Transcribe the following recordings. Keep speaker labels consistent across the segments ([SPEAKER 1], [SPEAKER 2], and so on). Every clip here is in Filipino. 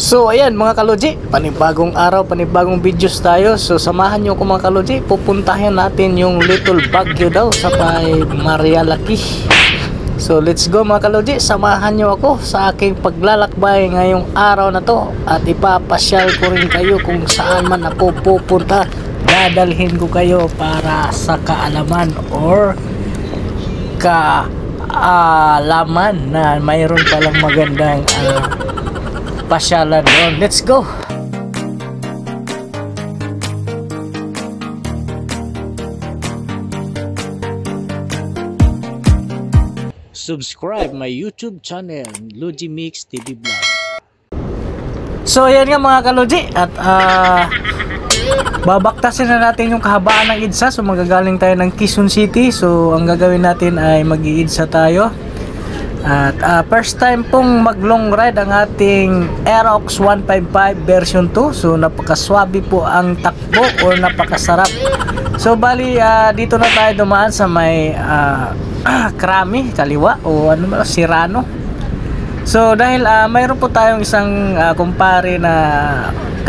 [SPEAKER 1] So ayan mga kaloji, panibagong araw, panibagong videos tayo. So samahan nyo ko mga kaloji, pupuntahan natin yung Little Baguio daw sa may Marialaki. So let's go mga kaloji, samahan nyo ako sa aking paglalakbay ngayong araw na to. At ipapasyal ko rin kayo kung saan man ako pupunta. Dadalhin ko kayo para sa kaalaman or kaalaman na mayroon palang magandang pasyalan doon. Let's go! Subscribe my YouTube channel, Logi Mix TV Vlog. So ayan nga mga kaloji, at babaktasin na natin yung kahabaan ng EDSA. So magagaling tayo ng Quezon City. So ang gagawin natin ay mag-i-EDSA tayo. At first time pong mag long ride ang ating Aerox 155 version 2. So napakaswabe po ang takbo or napakasarap. So bali dito na tayo dumaan sa may Krami, kaliwa o ano ba, Sirano. So dahil mayroon po tayong isang kumpare na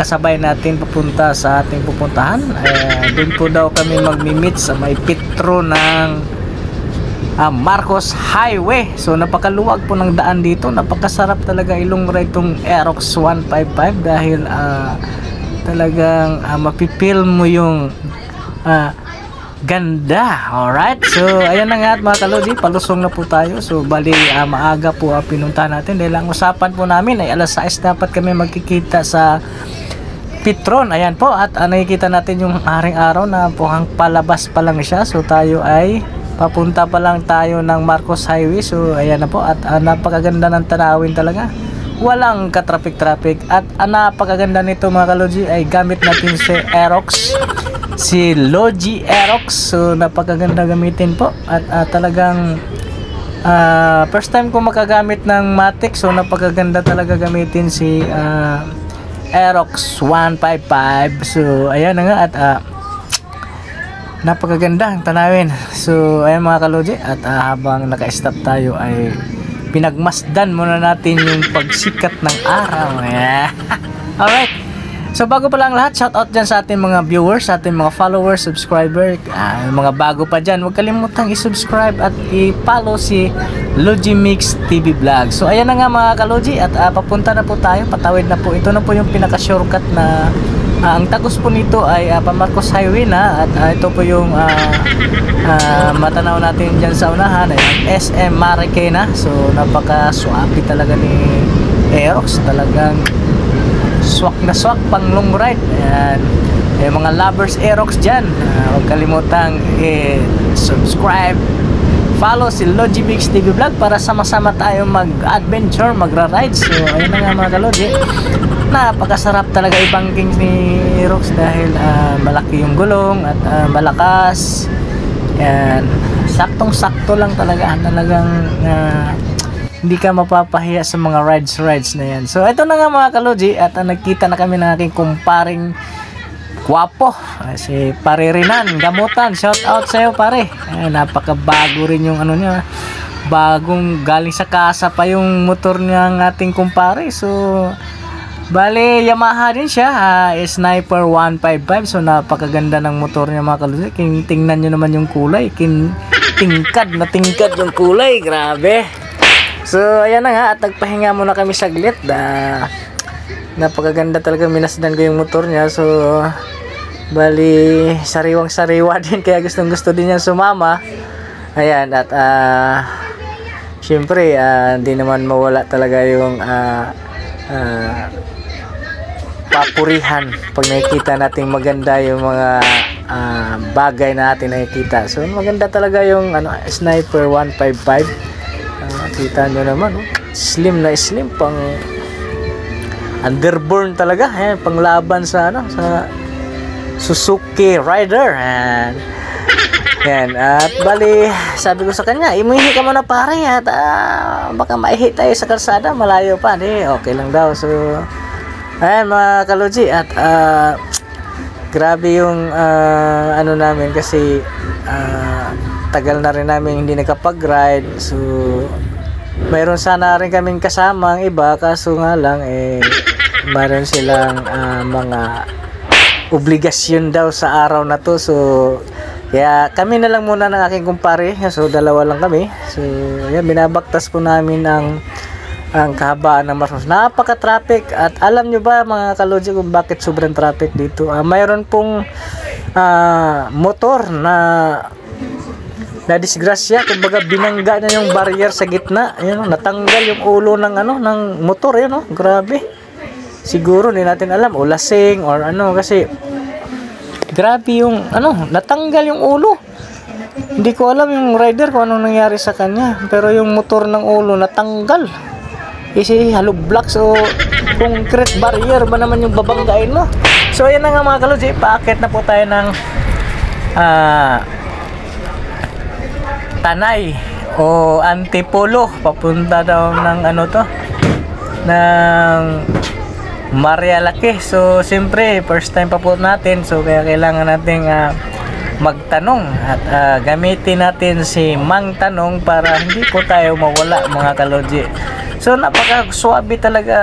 [SPEAKER 1] kasabay natin papunta sa ating pupuntahan. Doon po daw kami magmi-meet sa may pitro ng Marcos Highway. So napakaluwag po ng daan dito. Napakasarap talaga ilong ride tong Aerox 155 dahil talagang mapipil mo yung ganda. Alright, so ayan na nga mga kalodi, palusong na po tayo. So bali maaga po pinunta natin dahil ang usapan po namin ay alas 6 dapat kami magkikita sa Petron. Ayan po, at nakikita natin yung aring araw na pohang palabas pa lang siya. So tayo ay papunta pa lang tayo ng Marcos Highway. So ayan na po, at napakaganda ng tanawin talaga, walang katrafik-traffic. At napakaganda nito mga kaloji ay gamit natin si Aerox, si Logi Aerox. So napakaganda gamitin po, at talagang first time ko makagamit ng Matic. So napakaganda talaga gamitin si Aerox 155. So ayan na nga, at napakaganda ang tanawin. So ayan mga kaloji, at habang naka-stop tayo ay pinagmasdan muna natin yung pagsikat ng araw. Alright, so bago pa lang lahat, shout out dyan sa ating mga viewers, sa ating mga followers, subscriber, mga bago pa dyan, huwag kalimutang i-subscribe at i-follow si Logi Mix TV Vlog. So ayan na nga mga kaloji, at papunta na po tayo, patawid na po. Ito na po yung pinaka-shortcut na ang tagos po nito ay Marcos Highway na, at ito po yung matanaw natin dyan sa unahan ay SM Marikina. So napaka-swabe talaga ni Aerox, talagang swak na swak pang long ride. Ayan, mga lovers Aerox dyan, huwag kalimutang subscribe, follow si Logi Mix TV Vlog para sama-sama tayo mag-adventure, magra-ride. So ayun na nga mga kaloji, napakasarap talaga ibangking ni Aerox dahil malaki yung gulong at malakas. Yan, saktong-sakto lang talaga, talagang hindi ka mapapahiya sa mga rides na yan. So ito na nga mga kaloji, at nagkita na kami ng aking kumparing guwapo, si Pare Rinan Gamutan. Shout out sa iyo pare. Napakabago rin yung ano niya, bagong galing sa kasa pa yung motor niya ng ating kumpare. So bale Yamaha din siya, Sniper 155. So napakaganda ng motor niya mga kaloji. Tingnan nyo naman yung kulay, tingkad yung kulay, grabe. So ayan na nga, at nagpahinga muna kami saglit. Napakaganda talaga, minasdan ko yung motor niya. So bali sariwang-sariwa din, kaya gustong-gusto din niya sumama. Ayan, at syempre hindi naman mawala talaga yung papurihan pag nakikita natin maganda yung mga bagay na natin nakikita. So maganda talaga yung Sniper 155. Kita nyo naman, slim na slim, pang underborn talaga, panglaban sa sa Suzuki Rider. Yan, at bali sabi ko sa kanya, imuhi ka muna pare, at baka maihi tayo sa kalsada, malayo pa. Okay lang daw. So ayan mga kaloji, at grabe yung ano namin kasi tagal na rin namin hindi nakapag-ride. So mayroon sana rin kaming kasama ang iba, kaso nga lang mayroon silang mga obligasyon daw sa araw na to. So kaya kami na lang muna ng aking kumpare. So dalawa lang kami. So ayan, binabaktas po namin ang kahabaan ng Marcos. Napaka-traffic. At alam nyo ba mga kalodji kung bakit sobrang traffic dito? Mayroon pong motor na disgrasya, kumbaga binangga na yung barrier sa gitna. Ayun, natanggal yung ulo ng ng motor. Ayun, grabe. Siguro hindi natin alam o lasing or kasi grabe yung natanggal yung ulo. Hindi ko alam yung rider kung anong nangyari sa kanya, pero yung motor ng ulo natanggal. Kasi hollow blocks o concrete barrier ba naman yung babanggain mo. So ayan na nga mga kalodji, paakit na po tayo ng Tanay o Antipolo, papunta daw ng ng Marialaki. So siyempre first time pa po natin, so kaya kailangan nating magtanong at gamitin natin si Mang Tanong para hindi po tayo mawala mga kalodji. So napaka-swabe talaga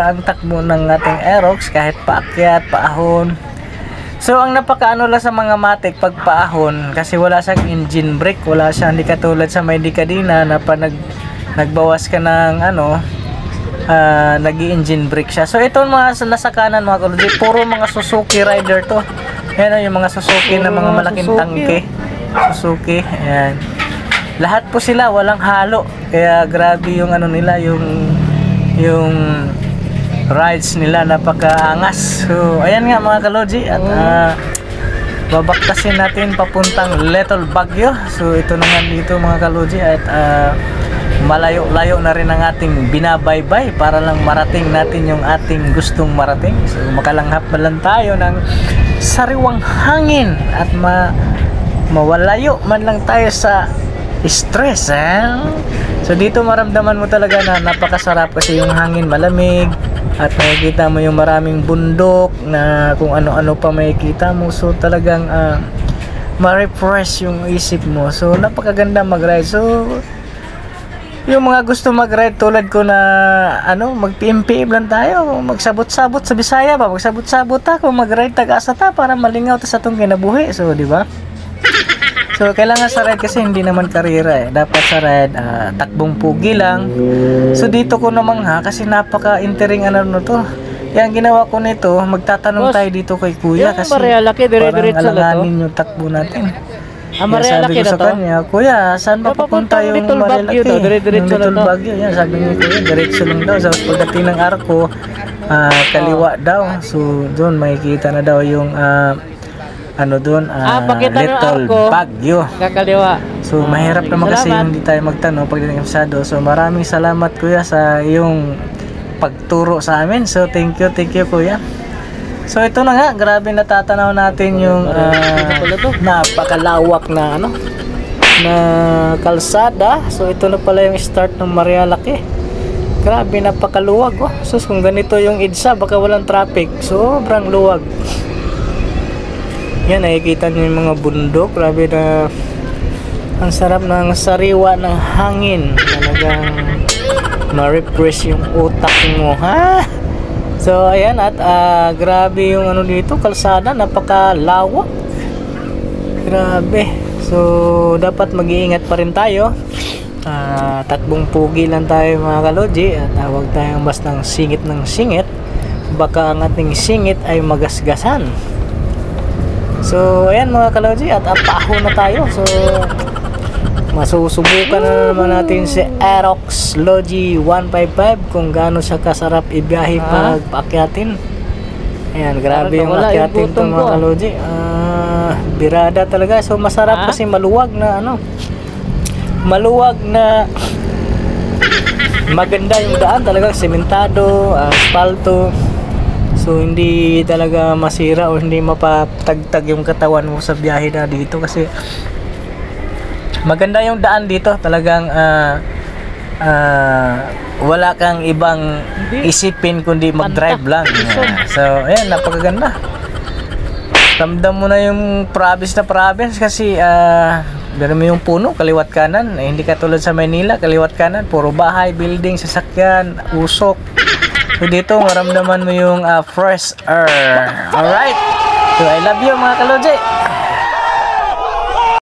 [SPEAKER 1] ang takbo ng ating Aerox kahit paakyat, paahon. So ang napakaano lang sa mga matik pag paahon kasi wala siyang engine brake, wala siya, hindi katulad sa may Decadina na pa nagbawas ka ng nag-engine brake siya. So ito mga nasa kanan mga kalodji, puro mga Suzuki rider to. Ayan yung mga Suzuki na mga malaking tangke. Suzuki, ayan. Lahat po sila walang halo. Kaya grabe yung nila, yung rides nila, napakaangas. So ayan nga mga kalodji, at babaktasin natin papuntang Little Baguio. So ito na nga dito mga kalodji, at malayo-layo na rin ang ating binabaybay para lang marating natin yung ating gustong marating. So makalanghap na lang tayo ng sariwang hangin at mawalayo man lang tayo sa stress. So dito maramdaman mo talaga na napakasarap kasi yung hangin malamig at makikita mo yung maraming bundok na kung ano-ano pa makikita mo. So talagang ma-refresh yung isip mo. So napakaganda mag-ride. So yung mga gusto mag-ride tulad ko na mag-PMPM lang tayo, magsabot-sabot sa Bisaya ba, magsabot-sabot ako, mag-ride taga-asa ta para malingaw ta sa itong kinabuhi. So di ba? So kailangan sa ride kasi hindi naman karera dapat sa ride takbong pugi lang. So dito ko naman kasi napaka-entering to. Yan ginawa ko nito, magtatanong tayo dito kay Kuya kasi
[SPEAKER 2] Marialaki, dire-diretso
[SPEAKER 1] parang alanganin yung takbo natin.
[SPEAKER 2] Marialaki na
[SPEAKER 1] sa
[SPEAKER 2] to?
[SPEAKER 1] kanya, Kuya, saan ba papunta yung Marialaki?
[SPEAKER 2] Dire-diretso na to.
[SPEAKER 1] Baguio, yan, sabi niya Kuya, diretso lang daw. So pagdating ng Arco, kaliwa daw. So doon makikita na daw yung Little Baguio.
[SPEAKER 2] Kakaliwa.
[SPEAKER 1] So mahirap naman kasi hindi tayo magtanong pagdating sa Sado. So maraming salamat Kuya sa iyong pagturo sa amin. So thank you Kuya. So ito na nga, grabe natatanaw natin yung napakalawak na na kalsada. So ito na pala yung start ng Marialaki. Grabe, napakaluwag So kung ganito yung EDSA, baka walang traffic. Sobrang luwag. Yan, nakikita nyo yung mga bundok. Grabe na ang sarap ng sariwa ng hangin. Talagang ma-refresh yung utak mo, So ayan, at grabe yung dito, kalsada, napakalawak. Grabe. So dapat mag-iingat pa rin tayo. Takbong pugi lang tayo mga kalodji, at huwag tayong bastang singit ng singit. Baka ang ating singit ay magasgasan. So ayan mga kalodji, at apaho na tayo. So masusubukan na naman natin si Aerox Logi 155 kung gaano siya kasarap ibiyahe pag paakyatin. Ayan, grabe yung akyatin to mga kalodji. Birada talaga. So masarap kasi maluwag na maluwag na maganda yung daan, talagang sementado, asfalto. So hindi talaga masira o hindi mapatagtag yung katawan mo sa biyahe na dito kasi maganda yung daan dito. Talagang wala kang ibang isipin kundi mag-drive lang. So ayan, napakaganda. Ramdam mo na yung province na province kasi meron mo yung puno kaliwat kanan. Hindi katulad sa Maynila, kaliwat kanan puro bahay, building, sasakyan, usok. So dito maramdaman mo yung fresh air. Alright. So I love you mga kalodje.